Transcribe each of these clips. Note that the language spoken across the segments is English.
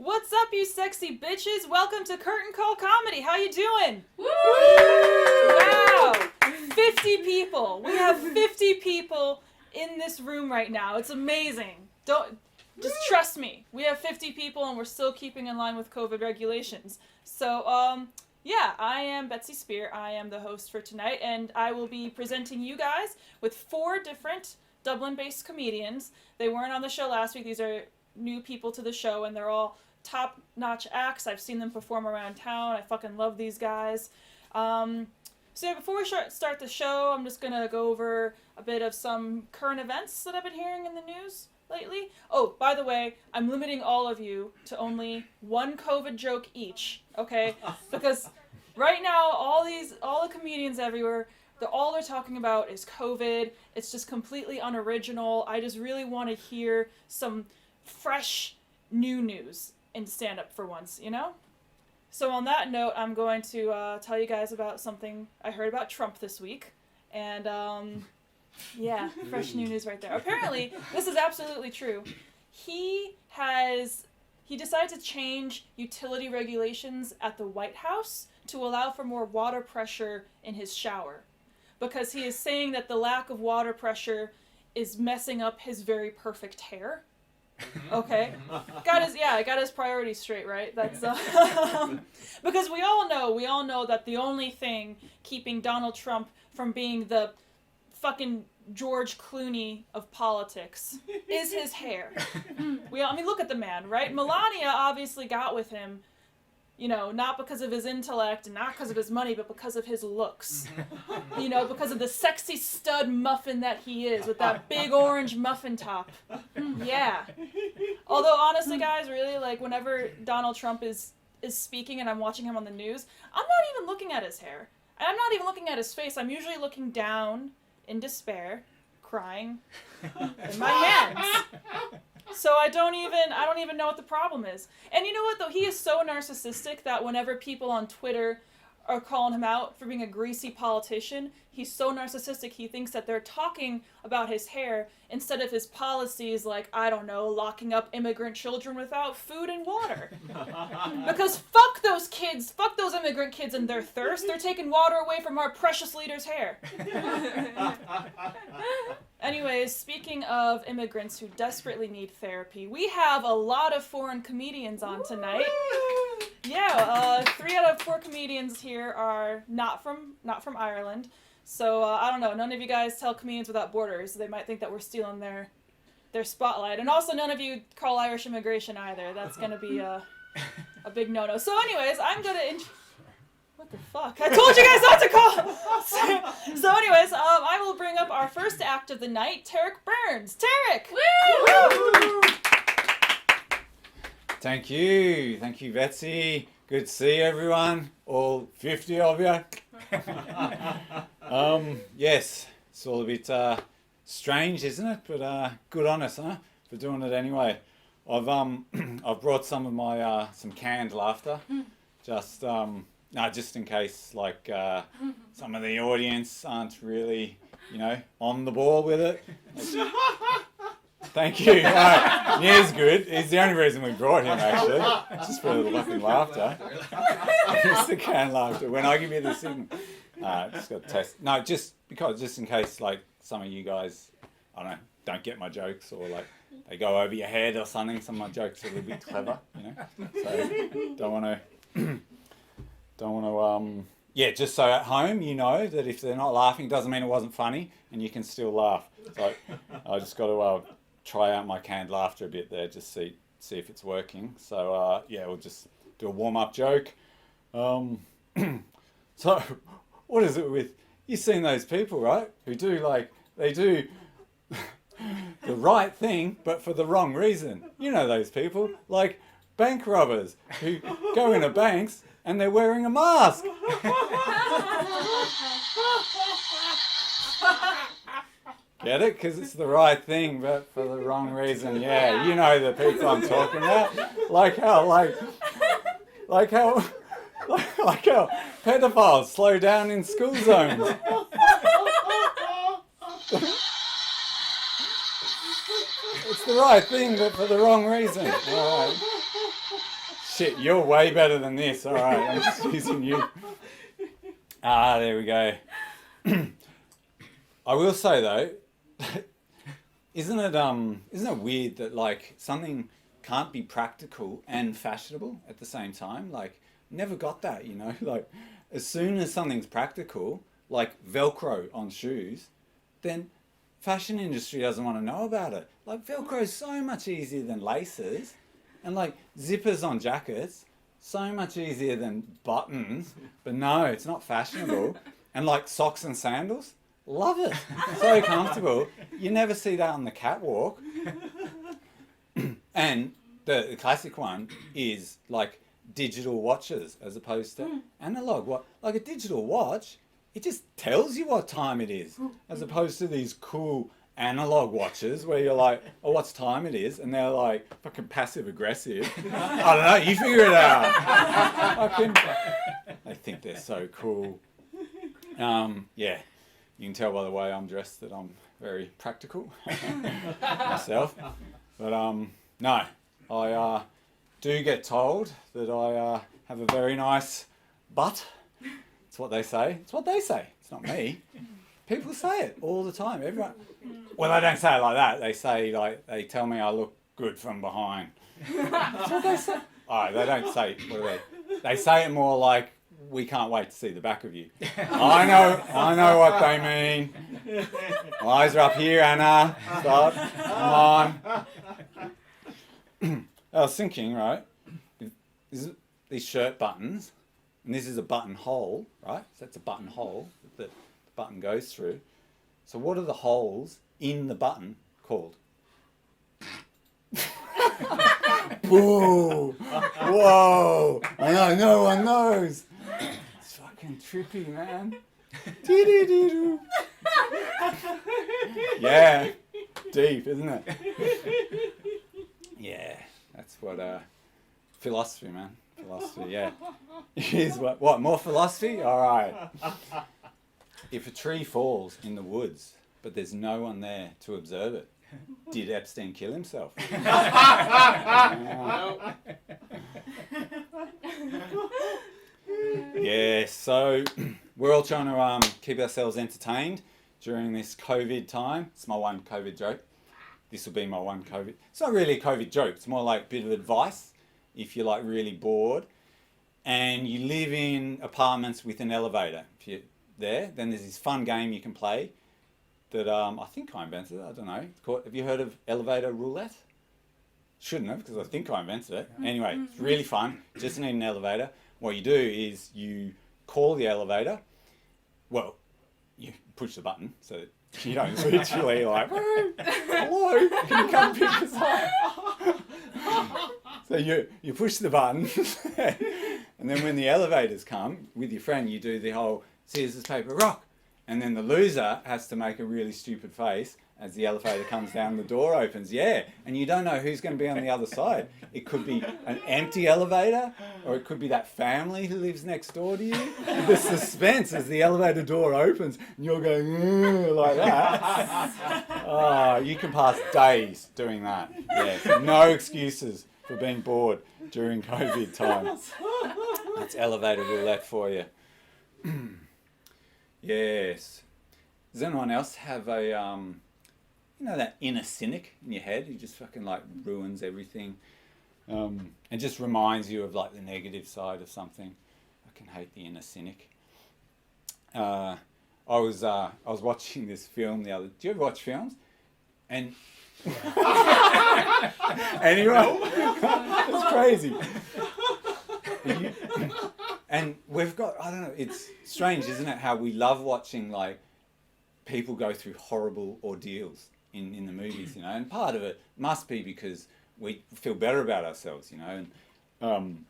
What's up, you sexy bitches? Welcome to Curtain Call Comedy. How you doing? Woo! Wow! 50 people. We have 50 people in this room right now. It's amazing. Just trust me. We have 50 people and we're still keeping in line with COVID regulations. So, yeah, I am Betsy Speer. I am the host for tonight, and I will be presenting you guys with 4 different Dublin-based comedians. They weren't on the show last week. These are new people to the show, and they're all top-notch acts. I've seen them perform around town. I fucking love these guys. So yeah, before we start the show, I'm just going to go over a bit of some current events that I've been hearing in the news lately. Oh, by the way, I'm limiting all of you to only one COVID joke each, okay? Because right now, all the comedians everywhere, all they're talking about is COVID. It's just completely unoriginal. I just really want to hear some fresh, new news in stand-up for once, you know? So on that note, I'm going to tell you guys about something I heard about Trump this week. And, yeah, fresh new news right there. Apparently, this is absolutely true. He decided to change utility regulations at the White House to allow for more water pressure in his shower. Because he is saying that the lack of water pressure is messing up his very perfect hair. Okay, got his priorities straight, right? That's because we all know that the only thing keeping Donald Trump from being the fucking George Clooney of politics is his hair. Look at the man, right? Melania obviously got with him, you know, not because of his intellect and not because of his money, but because of his looks. You know, because of the sexy stud muffin that he is with that big orange muffin top. Yeah. Although, honestly, guys, really, like, whenever Donald Trump is speaking and I'm watching him on the news, I'm not even looking at his hair. And I'm not even looking at his face. I'm usually looking down in despair, crying in my hands. So I don't even know what the problem is. And you know what, though? He is so narcissistic that whenever people on Twitter are calling him out for being a greasy politician, he's so narcissistic he thinks that they're talking about his hair instead of his policies like, I don't know, locking up immigrant children without food and water. Because fuck those kids, fuck those immigrant kids and their thirst. They're taking water away from our precious leader's hair. Anyways, speaking of immigrants who desperately need therapy, we have a lot of foreign comedians on tonight. Yeah, 3 out of 4 comedians here are not from Ireland. So, I don't know, none of you guys tell Comedians Without Borders. They might think that we're stealing their spotlight. And also none of you call Irish immigration either. That's going to be a big no-no. So anyways, I'm going to... What the fuck? I told you guys not to call! So anyways, I will bring up our first act of the night, Tarik Burns. Tarik! Woo! Thank you, Betsy. Good to see everyone, all 50 of you. Yes, it's all a bit strange, isn't it? But good on us, huh? For doing it anyway. I've brought some of my some canned laughter, just in case like some of the audience aren't really, you know, on the ball with it. Thank you. Nghia good. He's the only reason we brought him, actually. Just for the fucking laughter. It's the canned laughter. When I give you the signal. Just got to test. No, just in case, like, some of you guys, I don't know, don't get my jokes or, like, they go over your head or something. Some of my jokes are a little bit clever, you know. So, don't want to, yeah, just so at home you know that if they're not laughing, it doesn't mean it wasn't funny and you can still laugh. So, I just got to try out my canned laughter a bit there, just see if it's working. So yeah, we'll just do a warm-up joke. So what is it with, you've seen those people, right, who do, like, they do the right thing but for the wrong reason. You know those people, like bank robbers who go into banks and they're wearing a mask. Get it? Because it's the right thing, but for the wrong reason. Yeah, you know the people I'm talking about. Like how pedophiles slow down in school zones. It's the right thing, but for the wrong reason. All right. Shit, you're way better than this. All right, I'm just using you. There we go. I will say though, isn't it weird that like something can't be practical and fashionable at the same time? Like, never got that, you know? Like, as soon as something's practical, like Velcro on shoes, then fashion industry doesn't want to know about it. Like, Velcro is so much easier than laces, and like zippers on jackets, so much easier than buttons. But no, it's not fashionable. And like socks and sandals, love it. So comfortable. You never see that on the catwalk. And the classic one is like digital watches as opposed to analog. Like a digital watch, it just tells you what time it is, as opposed to these cool analog watches where you're like, oh, what's time it is? And they're like fucking passive aggressive. I don't know, you figure it out. I think they're so cool. Yeah, you can tell by the way I'm dressed that I'm very practical myself. But no, I do get told that I have a very nice butt. It's what they say. It's what they say. It's not me. People say it all the time. Everyone. Well, they don't say it like that. They say like they tell me I look good from behind. That's what they say. Oh, they don't say. What do they? They say it more like, we can't wait to see the back of you. I know what they mean. My eyes are up here, Anna. Stop. Come on. I was thinking, right? These shirt buttons, and this is a buttonhole, right? So that's a buttonhole that the button goes through. So what are the holes in the button called? Whoa! Whoa! I know, no one knows. It's fucking trippy, man. Yeah, deep, isn't it? Yeah, that's what philosophy, man. Philosophy, yeah. Here's what? More philosophy? All right. If a tree falls in the woods, but there's no one there to observe it, did Epstein kill himself? Yeah, so we're all trying to keep ourselves entertained during this COVID time. It's my one COVID joke. This will be my one COVID. It's not really a COVID joke. It's more like a bit of advice if you're like really bored and you live in apartments with an elevator. If you're there, then there's this fun game you can play that I think I invented it. I don't know. It's called, have you heard of elevator roulette? Shouldn't have, because I think I invented it. Anyway, it's really fun. Just need an elevator. What you do is you call the elevator. Well, you push the button so that you don't literally like, hello, can you come pick us up? So you push the button, and then when the elevators come with your friend, you do the whole scissors, paper, rock. And then the loser has to make a really stupid face as the elevator comes down, the door opens. Yeah, and you don't know who's going to be on the other side. It could be an empty elevator, or it could be that family who lives next door to you. The suspense as the elevator door opens, and you're going like that. Oh, you can pass days doing that. Yes, no excuses for being bored during COVID time. That's elevator roulette for you. Yes. Does anyone else have a, you know, that inner cynic in your head who just fucking like ruins everything, and just reminds you of like the negative side of something? I can hate the inner cynic. I was watching this film the other. Do you ever watch films? And anyone? It's crazy. And we've got, I don't know, it's strange, isn't it, how we love watching like people go through horrible ordeals in the movies, you know, and part of it must be because we feel better about ourselves, you know. And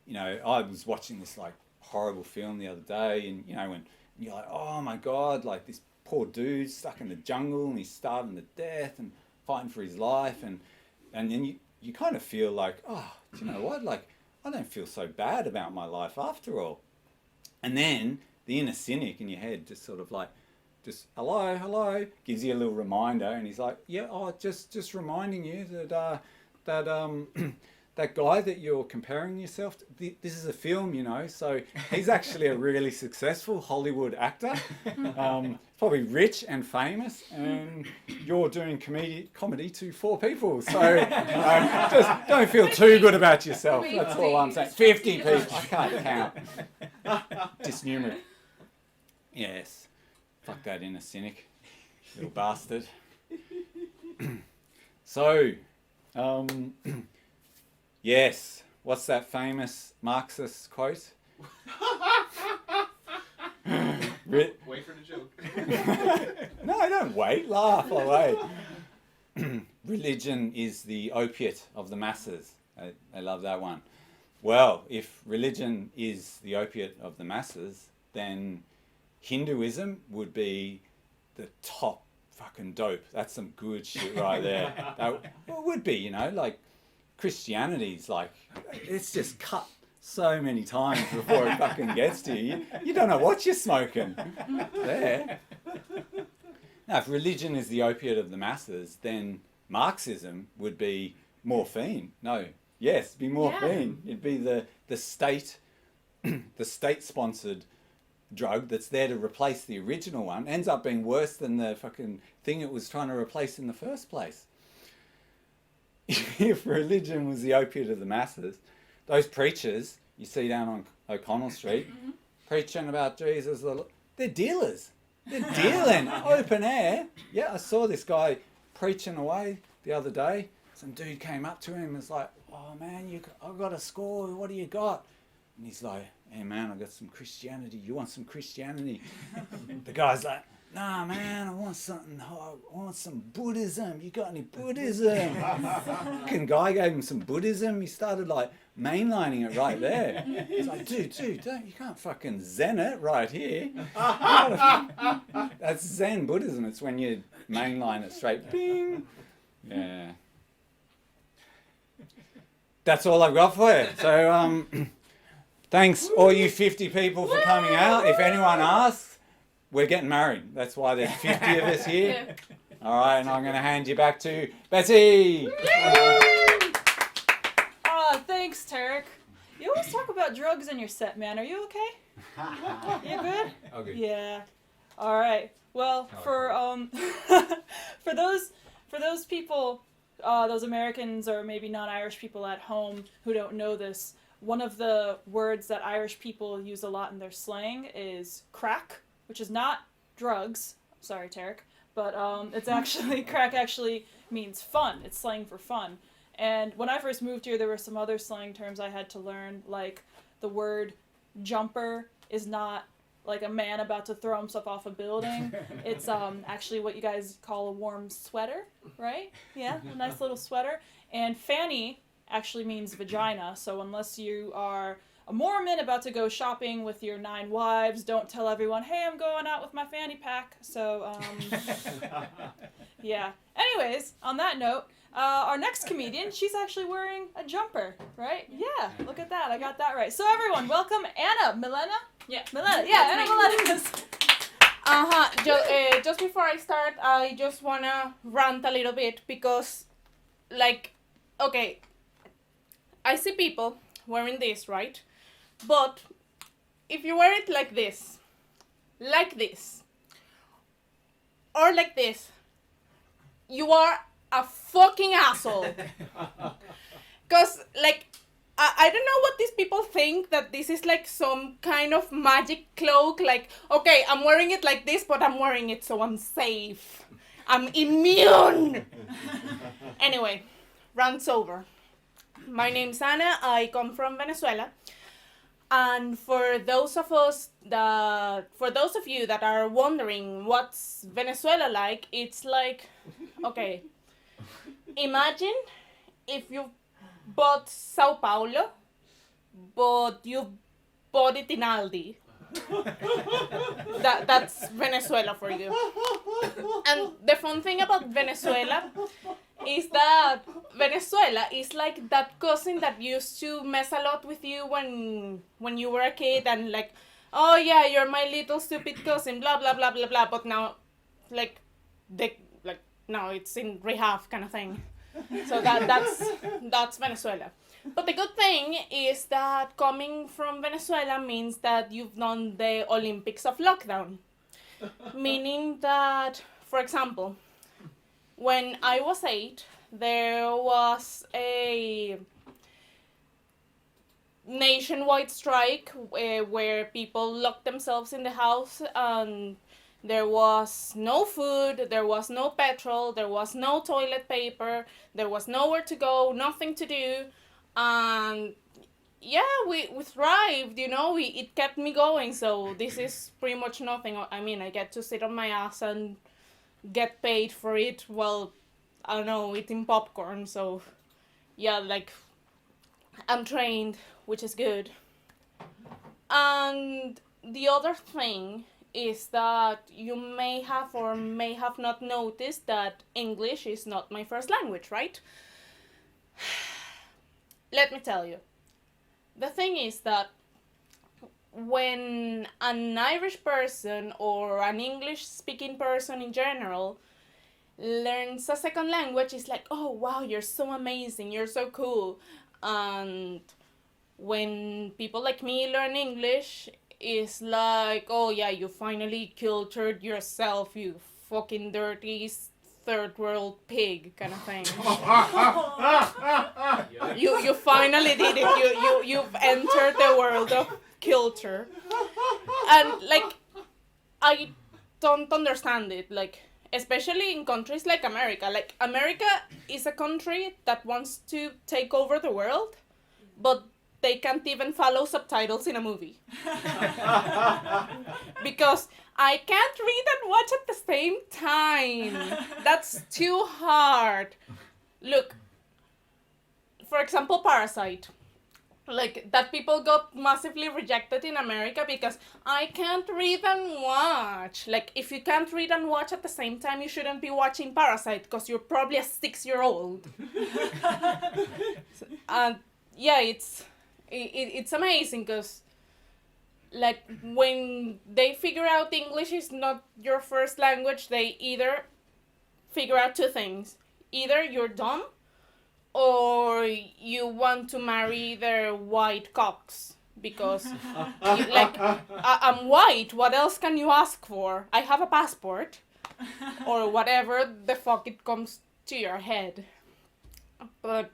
you know, I was watching this like horrible film the other day, and you know, when you're like, oh my god, like this poor dude stuck in the jungle and he's starving to death and fighting for his life, and then you kind of feel like, oh, do you know what, like I don't feel so bad about my life after all. And then the inner cynic in your head just sort of like, just hello, gives you a little reminder, and he's like, yeah, oh, just reminding you that that guy that you're comparing yourself to, this is a film, you know, so he's actually a really successful Hollywood actor, probably rich and famous, and you're doing comedy to 4 people. So just don't feel too good about yourself. That's all I'm saying. 50 people. I can't count. Disnumeric. Yes. Fuck that inner cynic. Little bastard. So, yes. What's that famous Marxist quote? Wait for the joke. No, don't wait. Laugh away. Religion is the opiate of the masses. I love that one. Well, if religion is the opiate of the masses, then Hinduism would be the top fucking dope. That's some good shit right there. That would be, you know, like Christianity's like, it's just cut so many times before it fucking gets to you. You don't know what you're smoking there. Now, if religion is the opiate of the masses, then Marxism would be morphine. No, yes, be morphine. Yeah. It'd be the state, the state-sponsored drug that's there to replace the original one. Ends up being worse than the fucking thing it was trying to replace in the first place. If religion was the opiate of the masses, those preachers you see down on O'Connell Street preaching about Jesus, they're dealers. They're dealing open air. Yeah, I saw this guy preaching away the other day. Some dude came up to him and was like, "Oh man, I've got a score. What do you got?" And he's like, "Hey man, I got some Christianity. You want some Christianity?" The guy's like, "Nah man, I want something. I want some Buddhism. You got any Buddhism?" Fucking guy gave him some Buddhism. He started like mainlining it right there. He's like, dude, you can't fucking Zen it right here. That's Zen Buddhism. It's when you mainline it straight. Bing. Yeah. That's all I've got for you. So thanks all you 50 people for coming out. If anyone asks, we're getting married. That's why there's 50 of us here. All right, and I'm going to hand you back to Betsy. Thanks, Tarik. You always talk about drugs in your set, man. Are you okay? You good? Okay. Yeah. All right. Well, for for those people, those Americans or maybe non-Irish people at home who don't know this, one of the words that Irish people use a lot in their slang is crack, which is not drugs. Sorry, Tarik, but it's actually crack. Actually means fun. It's slang for fun. And when I first moved here, there were some other slang terms I had to learn, like the word jumper is not like a man about to throw himself off a building. It's actually what you guys call a warm sweater, right? Yeah, a nice little sweater. And fanny actually means vagina, so unless you are a Mormon about to go shopping with your 9 wives, don't tell everyone, "Hey, I'm going out with my fanny pack." So, yeah. Anyways, on that note, our next comedian, she's actually wearing a jumper, right? Yeah, look at that. I got that right. So everyone, welcome Anna. Milena? Yeah. Milena. Yeah, Anna Milena. Just before I start, I just want to rant a little bit because, like, okay, I see people wearing this, right? But if you wear it like this, or like this, you are a fucking asshole. Because, like, I don't know what these people think, that this is like some kind of magic cloak. Like, okay, I'm wearing it like this, but I'm wearing it so I'm safe. I'm immune. Anyway, rant's over. My name's Anna. I come from Venezuela. And for those of you that are wondering what's Venezuela like, it's like, okay, imagine if you bought Sao Paulo, but you bought it in Aldi. That's Venezuela for you. And the fun thing about Venezuela is that Venezuela is like that cousin that used to mess a lot with you when you were a kid, and like, "Oh yeah, you're my little stupid cousin, blah blah blah blah blah," but now now it's in rehab kind of thing. So that's Venezuela. But the good thing is that coming from Venezuela means that you've done the Olympics of lockdown. Meaning that, for example, when I was 8, there was a nationwide strike where people locked themselves in the house, and there was no food, there was no petrol, there was no toilet paper, there was nowhere to go, nothing to do, and yeah, we thrived, it kept me going, so this is pretty much nothing. I mean, I get to sit on my ass and get paid for it while, I don't know, eating popcorn, so yeah, like, I'm trained, which is good. And the other thing is that you may have or may have not noticed that English is not my first language, right? Let me tell you. The thing is that when an Irish person or an English-speaking person in general learns a second language, it's like, oh wow, you're so amazing, you're so cool. And when people like me learn English, it's like, oh yeah, you finally cultured yourself, you fucking dirty third world pig kind of thing. You finally did it. You've entered the world of culture. And like, I don't understand it, like, especially in countries like America. Like, America is a country that wants to take over the world, but they can't even follow subtitles in a movie. Because I can't read and watch at the same time. That's too hard. Look, for example, Parasite. Like, that people got massively rejected in America because I can't read and watch. Like, if you can't read and watch at the same time, you shouldn't be watching Parasite because you're probably a 6-year-old. And yeah, it's amazing because, like, when they figure out English is not your first language, they either figure out two things. Either you're dumb, or you want to marry their white cocks. Because, I'm white, what else can you ask for? I have a passport. Or whatever the fuck it comes to your head. But,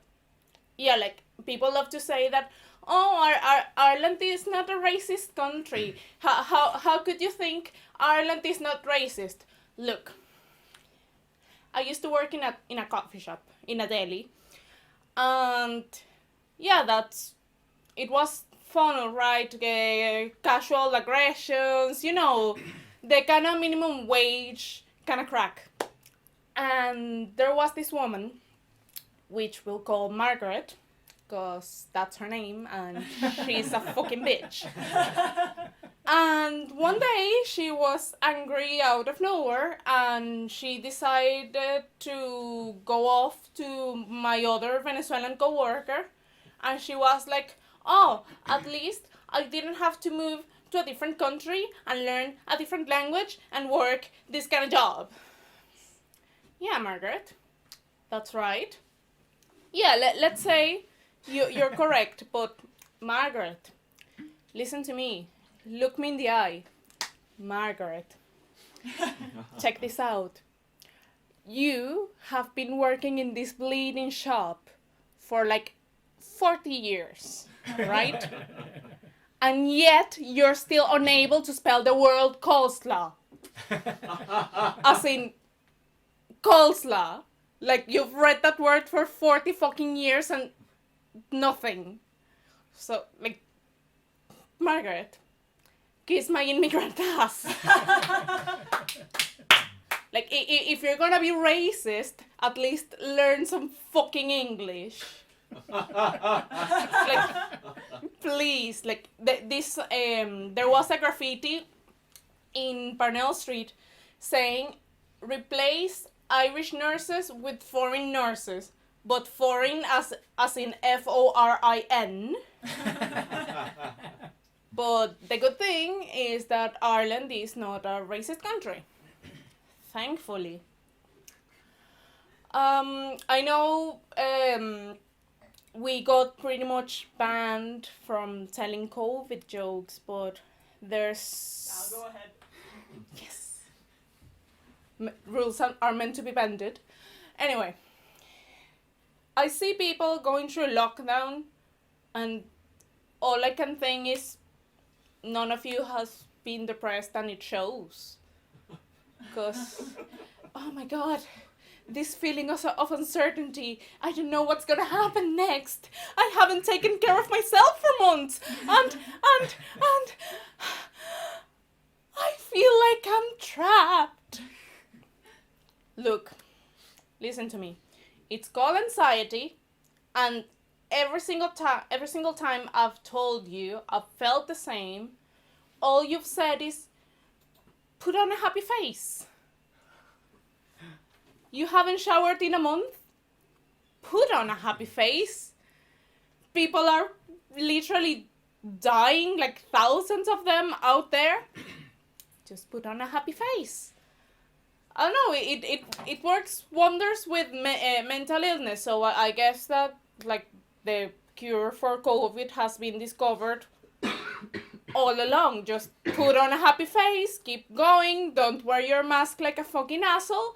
yeah, like, people love to say that, oh, Ireland is not a racist country. How could you think Ireland is not racist? Look, I used to work in a coffee shop, in a deli. And yeah, it was fun, right? Casual aggressions, the kind of minimum wage kind of crack. And there was this woman, which we'll call Margaret, because that's her name, and she's a fucking bitch. And one day she was angry out of nowhere, and she decided to go off to my other Venezuelan coworker, and she was like, oh, at least I didn't have to move to a different country and learn a different language and work this kind of job. Yeah, Margaret, that's right. Yeah, let's say you're correct, but Margaret, listen to me. Look me in the eye. Margaret, check this out. You have been working in this bleeding shop for like 40 years, right? And yet you're still unable to spell the word coleslaw. As in, coleslaw. Like, you've read that word for 40 fucking years and nothing. So, like, Margaret, kiss my immigrant ass. Like, if you're gonna be racist, at least learn some fucking English. Like, please, like, there was a graffiti in Parnell Street saying, replace Irish nurses with foreign nurses, but foreign as in Foreign. But the good thing is that Ireland is not a racist country. Thankfully. I know we got pretty much banned from telling COVID jokes, but there's... I'll go ahead. Yes. Rules are meant to be bended. Anyway, I see people going through lockdown, and all I can think is none of you has been depressed, and it shows. Because, oh my god, this feeling of uncertainty. I don't know what's gonna happen next. I haven't taken care of myself for months, and I feel like I'm trapped. Look, listen to me. It's called anxiety, and every single time I've told you, I've felt the same. All you've said is, put on a happy face. You haven't showered in a month? Put on a happy face. People are literally dying, like thousands of them out there. Just put on a happy face. I don't know, it works wonders with mental illness, so I guess that, like, the cure for COVID has been discovered all along. Just put on a happy face, keep going, don't wear your mask like a fucking asshole.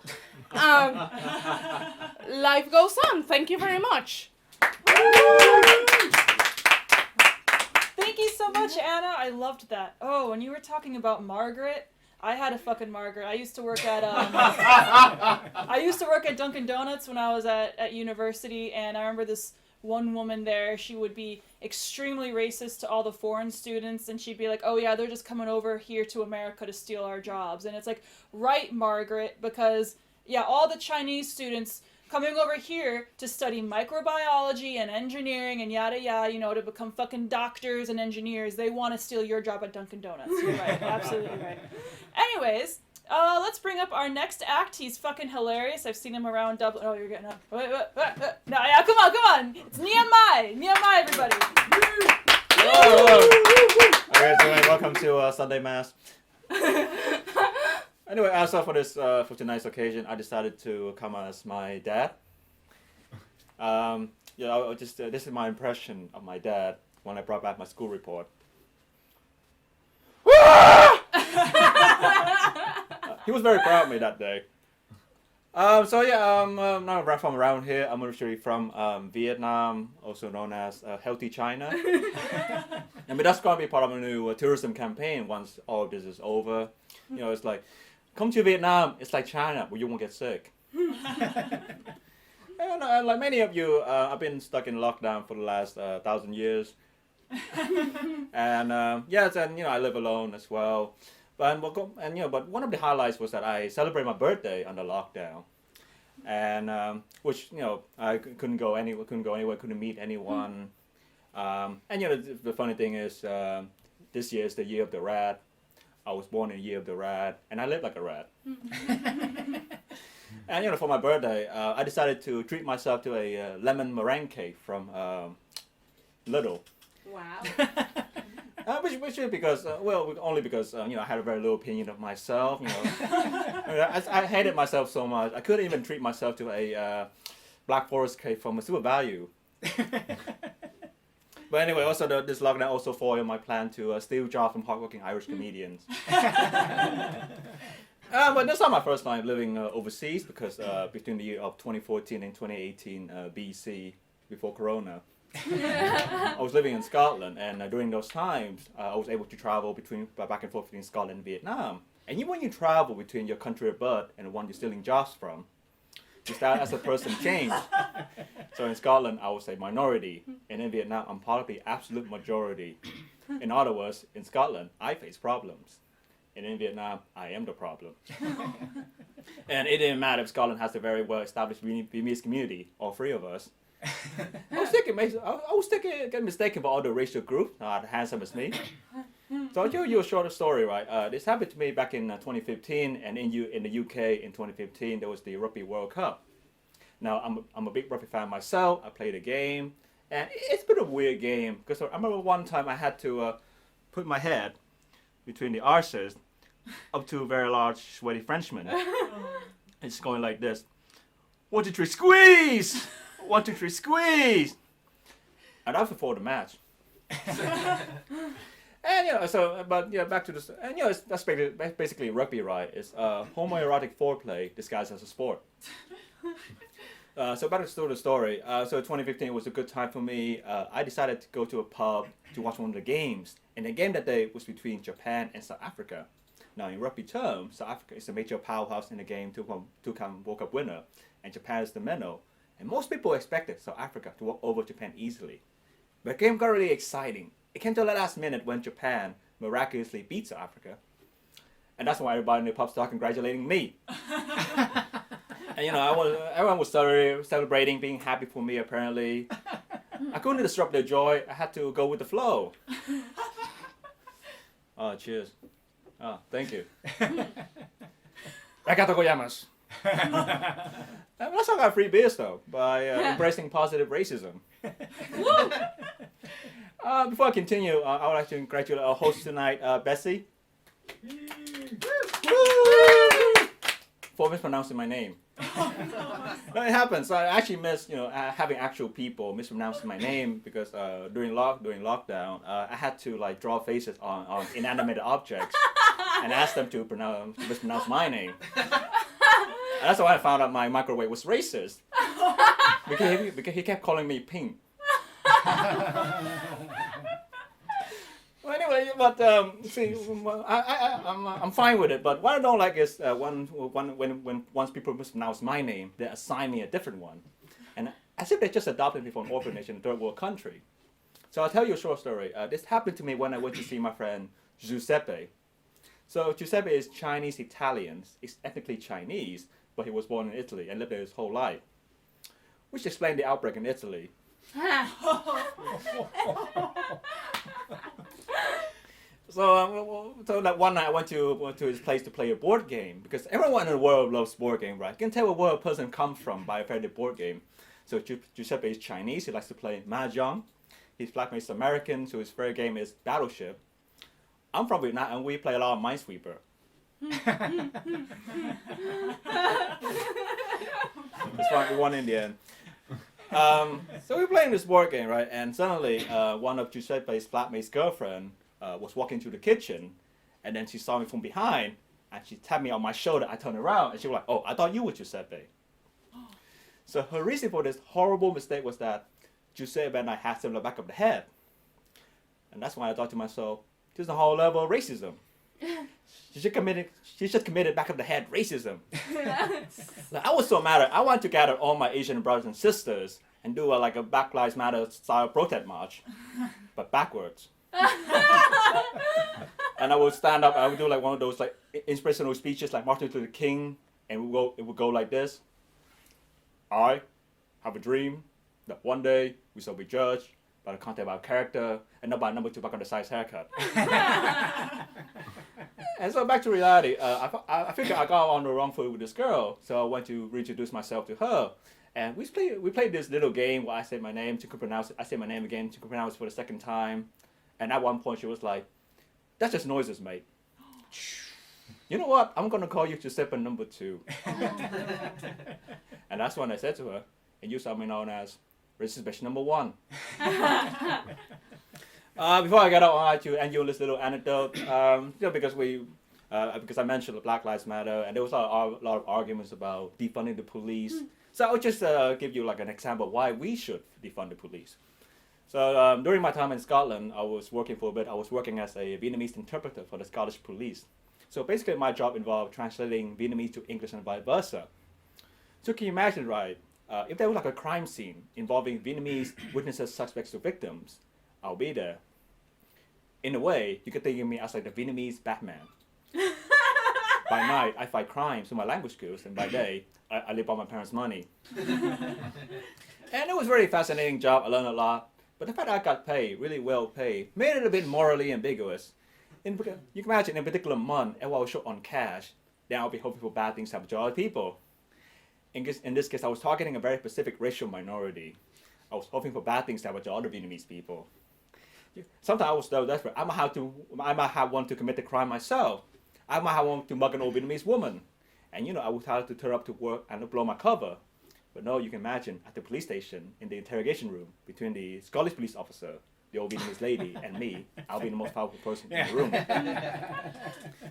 Life goes on. Thank you very much. Thank you so much, Anna. I loved that. Oh, and you were talking about Margaret. I had a fucking Margaret. I used to work at Dunkin' Donuts when I was at university, and I remember this one woman there. She would be extremely racist to all the foreign students, and she'd be like, "Oh yeah, they're just coming over here to America to steal our jobs." And it's like, right, Margaret, because yeah, all the Chinese students coming over here to study microbiology and engineering and yada yada, you know, to become fucking doctors and engineers. They want to steal your job at Dunkin' Donuts. You're right, absolutely right. Anyways, let's bring up our next act. He's fucking hilarious. I've seen him around Dublin. Oh, you're getting up. Wait. No, yeah, come on. It's Nghia Mai. Nghia Mai, everybody. Okay, so welcome to Sunday Mass. Anyway, so for this 59th occasion, I decided to come as my dad. This is my impression of my dad when I brought back my school report. He was very proud of me that day. I'm not from around here. I'm originally from Vietnam, also known as Healthy China. And that's going to be part of a new tourism campaign once all of this is over. You know, it's like, come to Vietnam, it's like China, where you won't get sick. And like many of you, I've been stuck in lockdown for the last 1,000 years. And I live alone as well. But one of the highlights was that I celebrated my birthday under lockdown, and I couldn't go anywhere, couldn't meet anyone. The funny thing is, this year is the year of the rat. I was born in the year of the rat, and I live like a rat. And for my birthday, I decided to treat myself to a lemon meringue cake from Lidl. Wow. Which is because, only because I had a very low opinion of myself. I hated myself so much. I couldn't even treat myself to a Black Forest cake from a Super Value. But anyway, also this lockdown also foiled my plan to steal jobs from hardworking Irish comedians. But that's not my first time living overseas, because between the year of 2014 and 2018 BC, before Corona, I was living in Scotland, and during those times, I was able to travel back and forth between Scotland and Vietnam. And even when you travel between your country of birth and the one you're stealing jobs from, you start as a person change. So in Scotland, I was a minority, and in Vietnam, I'm part of the absolute majority. In other words, in Scotland, I face problems, and in Vietnam, I am the problem. And it didn't matter if Scotland has a very well-established Vietnamese community, all three of us. I was getting mistaken for all the racial groups, not handsome as me. So I'll tell you a short story, right? This happened to me back in 2015, and in the UK in 2015 there was the Rugby World Cup. Now I'm a big rugby fan myself. I played a game, and it's been a weird game, because I remember one time I had to put my head between the arses up to a very large sweaty Frenchman. It's going like this: 1, 2, 3, squeeze! 1, 2, 3, squeeze! And that was before the match. And back to this, and that's basically rugby, right? It's homoerotic foreplay disguised as a sport. So back to the story. So 2015 was a good time for me. I decided to go to a pub to watch one of the games, and the game that day was between Japan and South Africa. Now, in rugby terms, South Africa is a major powerhouse in the game, two-time World Cup winner, and Japan is the minnow. And most people expected South Africa to walk over Japan easily. But the game got really exciting. It came to the last minute when Japan miraculously beat South Africa. And that's why everybody in the pub started congratulating me. And everyone was celebrating, being happy for me apparently. I couldn't disrupt their joy. I had to go with the flow. Oh, cheers. Oh, thank you. Arigatou gozaimasu. That's how I got free beers though, by embracing positive racism. Before I continue, I would like to congratulate our host tonight, Betsy. For mispronouncing my name. No, it happens. I actually miss, having actual people mispronouncing my name because during lockdown, I had to draw faces on inanimate objects and ask them to mispronounce my name. And that's why I found out my microwave was racist because he kept calling me Pink. Well, anyway, but see, I'm fine with it. But what I don't like is once people mispronounce my name, they assign me a different one, and as if they just adopted me from an orphanage in a third world country. So I'll tell you a short story. This happened to me when I went to see my friend Giuseppe. So Giuseppe is Chinese Italian. He's ethnically Chinese, but he was born in Italy and lived there his whole life, which explained the outbreak in Italy. So that one night I went to his place to play a board game because everyone in the world loves board game, right? You can tell where a person comes from by a favorite board game. So Giuseppe is Chinese. He likes to play mahjong. His flatmate is American, so his favorite game is Battleship. I'm from Vietnam, and we play a lot of Minesweeper. That's why we won in the end. So we were playing this board game, right? And suddenly, one of Giuseppe's flatmate's girlfriend was walking through the kitchen, and then she saw me from behind, and she tapped me on my shoulder. I turned around, and she was like, "Oh, I thought you were Giuseppe." So her reason for this horrible mistake was that Giuseppe and I had him in the back of the head. And that's when I thought to myself, this is a whole level of racism. She just committed back of the head racism. I was so mad. I wanted to gather all my Asian brothers and sisters and do a Black Lives Matter style protest march, but backwards. And I would stand up. I would do one of those inspirational speeches like Martin Luther King, and it would go like this: I have a dream that one day we shall be judged by the content of our character and not by number 2 buck on the size haircut. And so back to reality, I figured I got on the wrong foot with this girl, so I went to reintroduce myself to her. And we played this little game where I said my name, she could pronounce it. I said my name again, she could pronounce it for the second time. And at one point she was like, "That's just noises, mate. You know what? I'm going to call you Giuseppe number 2. And that's when I said to her, and you shall be known as racist bitch number 1. Before I get on to end you this little anecdote, because I mentioned the Black Lives Matter, and there was a lot of arguments about defunding the police. So I'll just give you an example of why we should defund the police. So during my time in Scotland, I was working for a bit. I was working as a Vietnamese interpreter for the Scottish police. So basically my job involved translating Vietnamese to English and vice versa. So can you imagine, right, if there was a crime scene involving Vietnamese witnesses, suspects, or victims, I'll be there. In a way, you could think of me as the Vietnamese Batman. By night, I fight crimes with my language skills, and by day, I live on my parents' money. And it was a very fascinating job. I learned a lot. But the fact that I got paid, really well paid, made it a bit morally ambiguous. You can imagine in a particular month, if I was short on cash, then I'll be hoping for bad things to happen to other people. In this case, I was targeting a very specific racial minority. I was hoping for bad things to happen to other Vietnamese people. Sometimes I was so desperate. I might have wanted to commit the crime myself. I might have wanted to mug an old Vietnamese woman. And I would have to turn up to work and blow my cover. But no, you can imagine at the police station, in the interrogation room, between the Scottish police officer, the old Vietnamese lady, and me, I'll be the most powerful person in the room.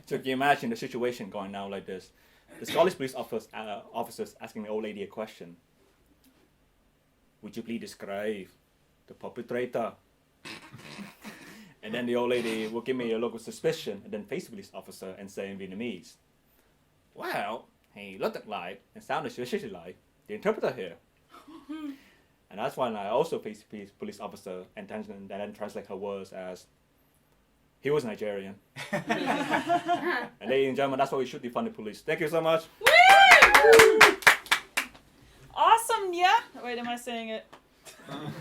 So can you imagine the situation going down like this? The Scottish police officers asking the old lady a question. Would you please describe the perpetrator? And then the old lady will give me a look of suspicion and then face the police officer and say in Vietnamese, well, he looked like and sounded suspiciously like the interpreter here. And that's when I also face the police officer and then translate her words as, he was Nigerian. And ladies and gentlemen, that's why we should defund the police. Thank you so much. Awesome, yeah. Wait, am I saying it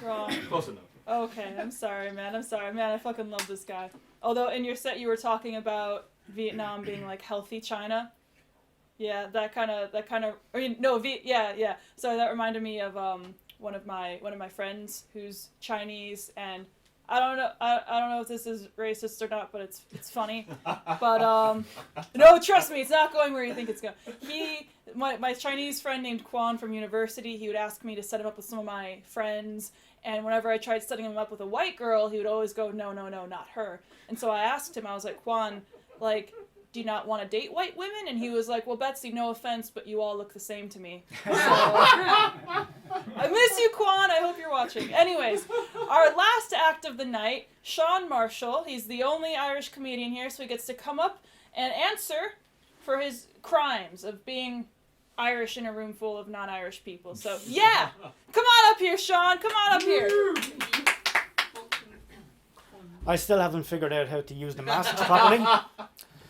wrong? Close enough. Okay, I'm sorry, man. I fucking love this guy. Although in your set you were talking about Vietnam being like healthy China. Yeah, that kind of. I mean, no, yeah. So that reminded me of one of my friends who's Chinese, and I don't know if this is racist or not, but it's funny. But no, trust me, it's not going where you think it's going. My Chinese friend named Quan from university, he would ask me to set him up with some of my friends, and whenever I tried setting him up with a white girl, he would always go, no, not her. And so I asked him, I was like, Quan, like, do you not want to date white women? And he was like, well, Betsy, no offense, but you all look the same to me. So, I miss you, Quan. I hope you're watching. Anyways, our last act of the night, Sean Marshall. He's the only Irish comedian here, so he gets to come up and answer for his crimes of being Irish in a room full of non-Irish people. So, yeah! Come on up here, Sean. Come on up here. I still haven't figured out how to use the masks properly.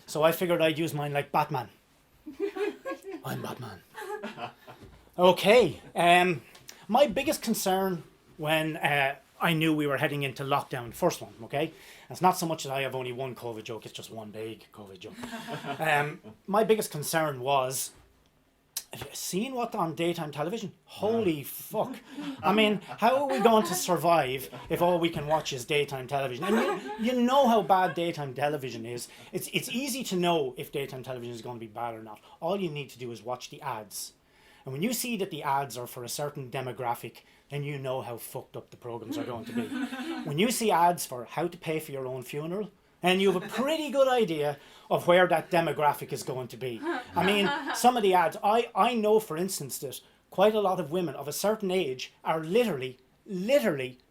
So I figured I'd use mine like Batman. I'm Batman. Okay. My biggest concern when I knew we were heading into lockdown, first one, okay? It's not so much that I have only one COVID joke, it's just one big COVID joke. My biggest concern was, have you seen what on daytime television? Holy fuck. I mean, how are we going to survive if all we can watch is daytime television? And you know how bad daytime television is. It's easy to know if daytime television is going to be bad or not. All you need to do is watch the ads. And when you see that the ads are for a certain demographic, then you know how fucked up the programs are going to be. When you see ads for how to pay for your own funeral, and you have a pretty good idea of where that demographic is going to be. I mean, some of the ads, I know, for instance, that quite a lot of women of a certain age are literally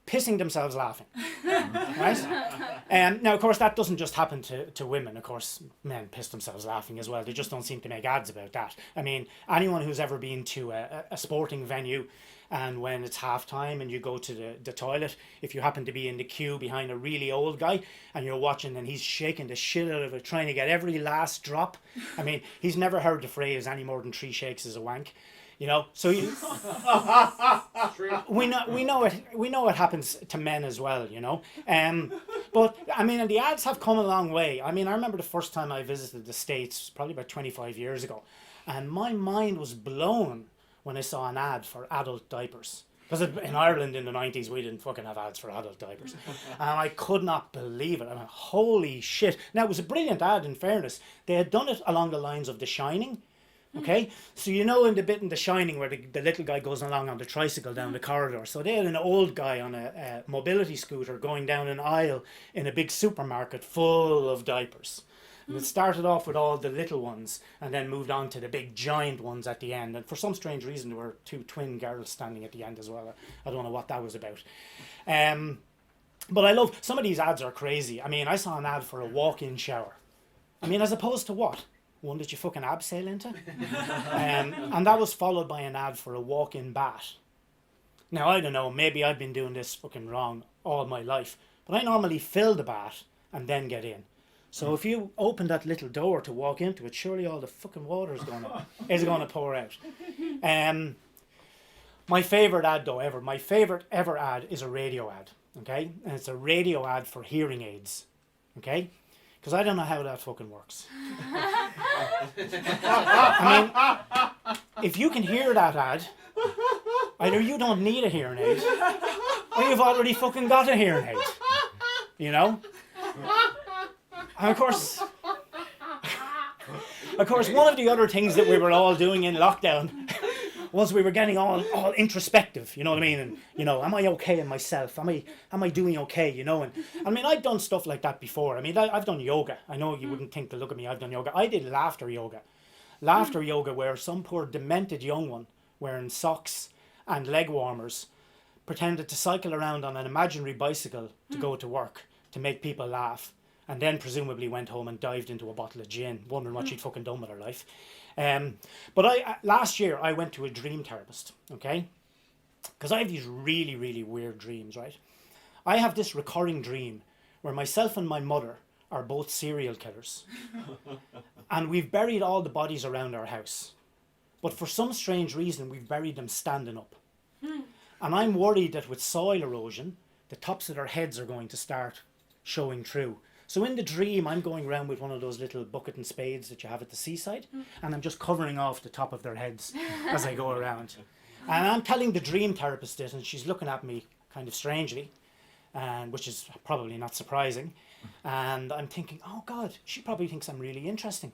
pissing themselves laughing. Right? Now, of course, that doesn't just happen to women. Of course, men piss themselves laughing as well. They just don't seem to make ads about that. I mean, anyone who's ever been to a sporting venue, and when it's half time and you go to the toilet, if you happen to be in the queue behind a really old guy and you're watching and he's shaking the shit out of it, trying to get every last drop. I mean, he's never heard the phrase any more than 3 shakes is a wank. You know, so we know it happens to men as well, you know. But I mean, and the ads have come a long way. I mean, I remember the first time I visited the States, probably about 25 years ago, and my mind was blown when I saw an ad for adult diapers. Because in Ireland in the 90s, we didn't fucking have ads for adult diapers. And I could not believe it. I mean, holy shit. Now, it was a brilliant ad, in fairness. They had done it along the lines of The Shining. Okay? So you know in the bit in The Shining where the little guy goes along on the tricycle down the corridor. So they had an old guy on a mobility scooter going down an aisle in a big supermarket full of diapers. And it started off with all the little ones and then moved on to the big giant ones at the end. And for some strange reason, there were 2 twin girls standing at the end as well. I don't know what that was about. But I love, some of these ads are crazy. I mean, I saw an ad for a walk-in shower. I mean, as opposed to what? One that you fucking abseil into? And that was followed by an ad for a walk-in bath. Now, I don't know, maybe I've been doing this fucking wrong all my life. But I normally fill the bath and then get in. So if you open that little door to walk into it, surely all the fucking water is gonna pour out. My favourite ad though ever, my favourite ever ad is a radio ad, okay? And it's a radio ad for hearing aids, okay? Because I don't know how that fucking works. I mean, if you can hear that ad, either you don't need a hearing aid, or you've already fucking got a hearing aid, you know? And of course, one of the other things that we were all doing in lockdown once we were getting all introspective, you know what I mean? And, you know, am I okay in myself? Am I doing okay, you know? And I mean, I've done stuff like that before. I mean, I've done yoga. I know you wouldn't think to look at me, I've done yoga. I did laughter yoga. Laughter yoga where some poor demented young one wearing socks and leg warmers pretended to cycle around on an imaginary bicycle to go to work to make people laugh, and then presumably went home and dived into a bottle of gin, wondering what she'd fucking done with her life. But last year I went to a dream therapist, okay? Because I have these really, really weird dreams, right? I have this recurring dream where myself and my mother are both serial killers. And we've buried all the bodies around our house. But for some strange reason, we've buried them standing up. And I'm worried that with soil erosion, the tops of their heads are going to start showing through. So in the dream, I'm going around with one of those little bucket and spades that you have at the seaside, and I'm just covering off the top of their heads as I go around. And I'm telling the dream therapist this, and she's looking at me kind of strangely, and which is probably not surprising. And I'm thinking, oh God, she probably thinks I'm really interesting.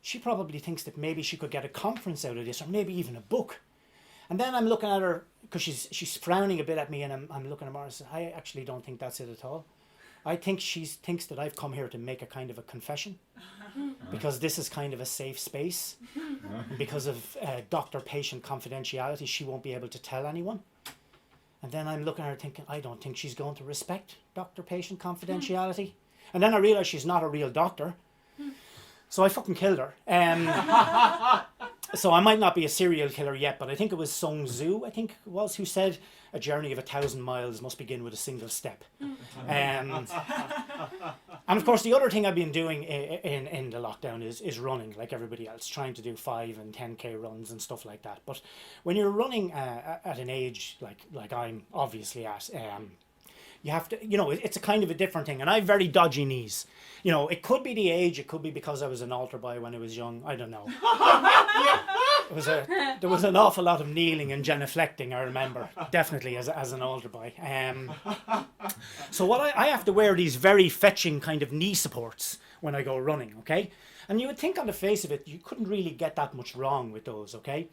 She probably thinks that maybe she could get a conference out of this, or maybe even a book. And then I'm looking at her, because she's frowning a bit at me, and I'm looking at her and saying, I actually don't think that's it at all. I think she thinks that I've come here to make a kind of a confession, because this is kind of a safe space. Because of doctor-patient confidentiality, she won't be able to tell anyone. And then I'm looking at her thinking, I don't think she's going to respect doctor-patient confidentiality. And then I realise she's not a real doctor. So I fucking killed her. So I might not be a serial killer yet, but I think it was Sun Tzu, I think it was, who said a journey of 1,000 miles must begin with a single step. And of course, the other thing I've been doing in the lockdown is running, like everybody else, trying to do 5 and 10K runs and stuff like that. But when you're running at an age like I'm obviously at, you have to, you know, it's a kind of a different thing. And I have very dodgy knees. You know, it could be the age, it could be because I was an altar boy when I was young. I don't know. There was an awful lot of kneeling and genuflecting, I remember, definitely as an altar boy. So what I have to wear these very fetching kind of knee supports when I go running, okay? And you would think on the face of it, you couldn't really get that much wrong with those, okay?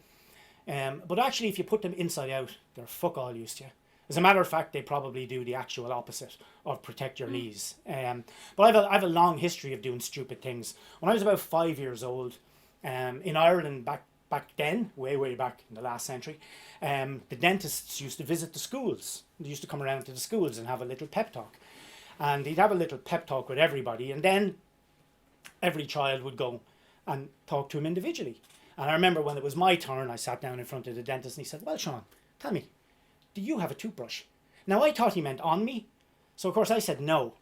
But actually, if you put them inside out, they're fuck all use to you. As a matter of fact, they probably do the actual opposite of protect your knees. But I have a long history of doing stupid things. When I was about 5 years old, in Ireland back then, way back in the last century, the dentists used to visit the schools. They used to come around to the schools and have a little pep talk. And he'd have a little pep talk with everybody, and then every child would go and talk to him individually. And I remember when it was my turn, I sat down in front of the dentist and he said, well, Sean, tell me, do you have a toothbrush? Now, I thought he meant on me. So, of course, I said no.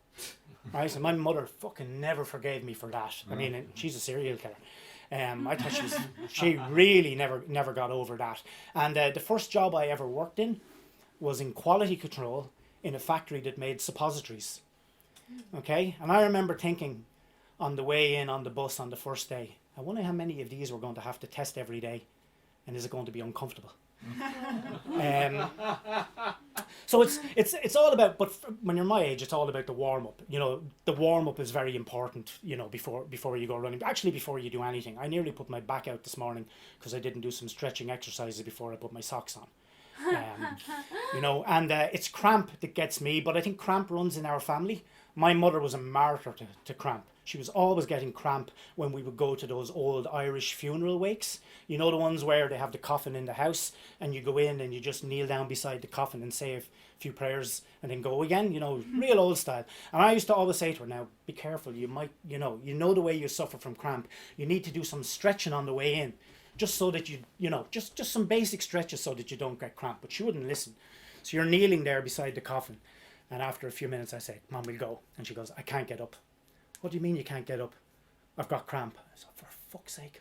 Right? So my mother fucking never forgave me for that. I mean, she's a serial killer. I thought she really never got over that. And the first job I ever worked in was in quality control in a factory that made suppositories. Okay? And I remember thinking on the way in on the bus on the first day, I wonder how many of these we're going to have to test every day. And is it going to be uncomfortable? So it's all about, but when you're my age, it's all about the warm up. You know, the warm up is very important. You know, before you go running. Actually, before you do anything, I nearly put my back out this morning because I didn't do some stretching exercises before I put my socks on. You know, and it's cramp that gets me, but I think cramp runs in our family. My mother was a martyr to cramp. She was always getting cramp when we would go to those old Irish funeral wakes. You know, the ones where they have the coffin in the house and you go in and you just kneel down beside the coffin and say a few prayers and then go again, you know, real old style. And I used to always say to her, now, be careful, you might, you know the way you suffer from cramp. You need to do some stretching on the way in, just so that you know, just some basic stretches so that you don't get cramp. But she wouldn't listen. So you're kneeling there beside the coffin. And after a few minutes, I say, Mom, we'll go. And she goes, I can't get up. What do you mean you can't get up? I've got cramp. I said, for fuck's sake.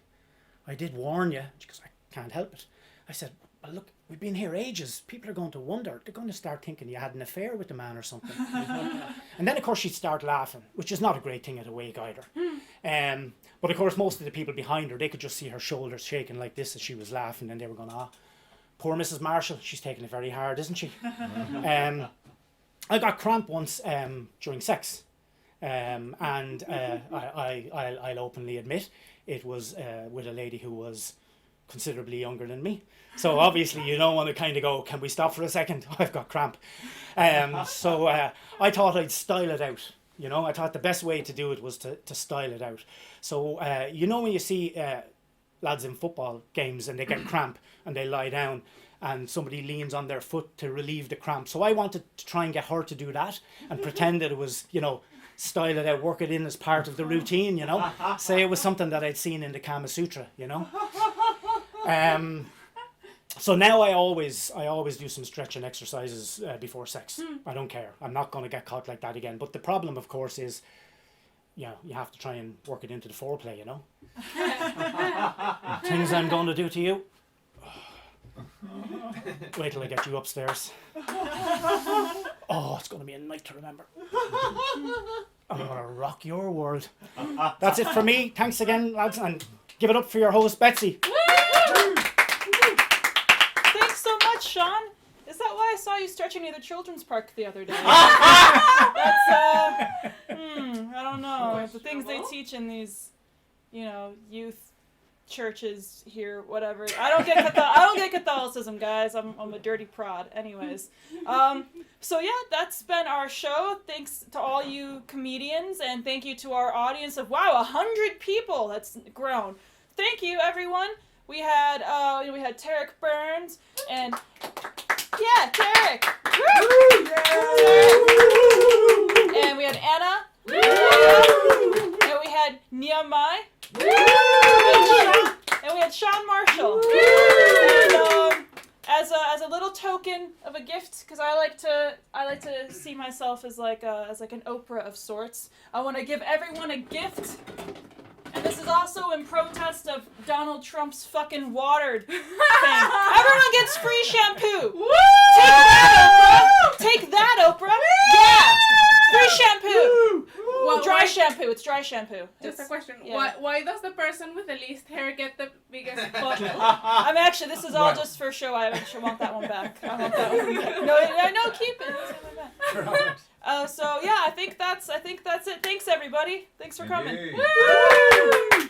I did warn you. She goes, I can't help it. I said, well, look, we've been here ages. People are going to wonder. They're going to start thinking you had an affair with the man or something. And then, of course, she'd start laughing, which is not a great thing at a wake either. But, of course, most of the people behind her, they could just see her shoulders shaking like this as she was laughing. And they were going, poor Mrs. Marshall. She's taking it very hard, isn't she? I got cramp once during sex. And I'll openly admit it was with a lady who was considerably younger than me. So obviously you don't want to kind of go, can we stop for a second? I've got cramp. So I thought I'd style it out. You know, I thought the best way to do it was to style it out. So, you know, when you see lads in football games and they get cramp and they lie down and somebody leans on their foot to relieve the cramp. So I wanted to try and get her to do that and pretend that it was, you know, style it out, work it in as part of the routine, you know. Say it was something that I'd seen in the Kama Sutra, you know. So now I always do some stretching exercises before sex. I don't care. I'm not going to get caught like that again. But the problem, of course, is, you have to try and work it into the foreplay, you know. Things I'm going to do to you. Wait till I get you upstairs. Oh, it's going to be a night to remember. I'm going to rock your world. That's it for me. Thanks again, lads. And give it up for your host, Betsy. Thanks so much, Sean. Is that why I saw you stretching near the children's park the other day? That's, I don't know. The things they teach in these, youth churches here, whatever. I don't get Catholicism, guys. I'm a dirty prod. Anyways. So yeah, that's been our show. Thanks to all you comedians, and thank you to our audience of 100 people. That's grown. Thank you, everyone. We had Tarik Burns and Tarik. And we had Anna. And we had Nghia Mai. And we had Sean Marshall. And as a little token of a gift, because I like to see myself as like an Oprah of sorts. I want to give everyone a gift. And this is also in protest of Donald Trump's fucking watered thing. Everyone gets free shampoo. Woo! Take that, Oprah. Yeah. Free shampoo. Well, dry shampoo. It's dry shampoo. Just a question. Yeah. Why does the person with the least hair get the biggest bottle? I'm actually, this is all just for show. I actually want that one back. I want that one back. No, keep it. So yeah, I think that's it. Thanks everybody. Thanks for coming. Indeed. Woo!